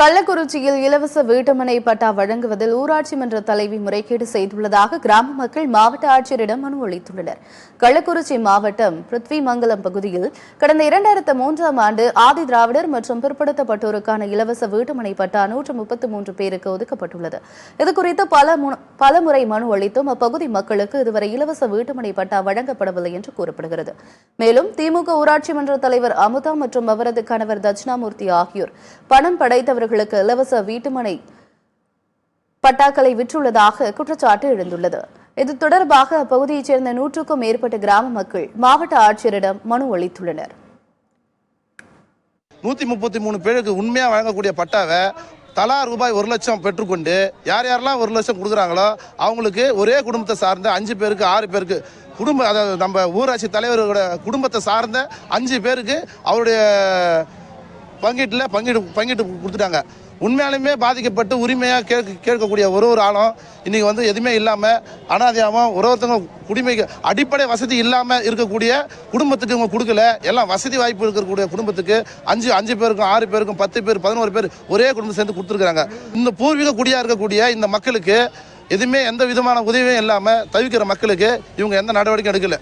கள்ளக்குறிச்சியில் இலவச வீட்டுமனை பட்டா வழங்குவதில் ஊராட்சி மன்ற தலைவி முறைகேடு செய்துள்ளதாக கிராம மக்கள் மாவட்ட ஆட்சியரிடம் மனு அளித்துள்ளனர். கள்ளக்குறிச்சி மாவட்டம் பிருத்விமங்கலம் பகுதியில் கடந்த 2003ஆம் ஆண்டு ஆதி திராவிடர் மற்றும் பிற்படுத்தப்பட்டோருக்கான இலவச வீட்டுமனை பட்டா 133 பேருக்கு ஒதுக்கப்பட்டுள்ளது. இதுகுறித்து பல முறை மனு அளித்தும் அப்பகுதி மக்களுக்கு இதுவரை இலவச வீட்டுமனை பட்டா வழங்கப்படவில்லை என்று கூறப்படுகிறது. மேலும் திமுக ஊராட்சி மன்ற தலைவர் அமுதா மற்றும் அவரது கணவர் தட்சிணாமூர்த்தி ஆகியோர் பணம் படைத்தவர்களுக்கு இலவச வீட்டுமனை பட்டாக்களை விற்றுள்ளதாக குற்றச்சாட்டு எழுந்துள்ளது. இது தொடர்பாக அப்பகுதியைச் சேர்ந்த 100க்கும் மேற்பட்ட கிராம மக்கள் மாவட்ட ஆட்சியரிடம் மனு அளித்துள்ளனர். 133 பேருக்கு உண்மையா வழங்கக்கூடிய பட்டாவை தலா ரூபாய் 1 லட்சம் பெற்றுக்கொண்டு யாரெல்லாம் 1 லட்சம் கொடுக்குறாங்களோ அவங்களுக்கு ஒரே குடும்பத்தை சார்ந்த 5 பேருக்கு 6 பேருக்கு அதாவது நம்ம ஊராட்சி தலைவர்களோட குடும்பத்தை சார்ந்த 5 பேருக்கு அவருடைய பங்கிட்டு கொடுத்துட்டாங்க. உண்மையாலுமே பாதிக்கப்பட்டு உரிமையாக கேட்கக்கூடிய ஒரு ஆளும் இன்னைக்கு எதுவுமே இல்லாமல் அனாதையாகவும் ஒருத்தவங்க குடிமைக்கு அடிப்படை வசதி இல்லாமல் இருக்கக்கூடிய குடும்பத்துக்கு இவங்க கொடுக்கல. எல்லாம் வசதி வாய்ப்பு இருக்கக்கூடிய குடும்பத்துக்கு 5 பேருக்கும் 6 பேருக்கும் 10 பேர் 11 பேர் ஒரே குடும்பம் சேர்ந்து கொடுத்துருக்காங்க. இந்த பூர்வீக குடியாக இருக்கக்கூடிய இந்த மக்களுக்கு எதுவுமே எந்த விதமான உதவியும் இல்லாமல் தவிக்கிற மக்களுக்கு இவங்க எந்த நடவடிக்கையும் எடுக்கல.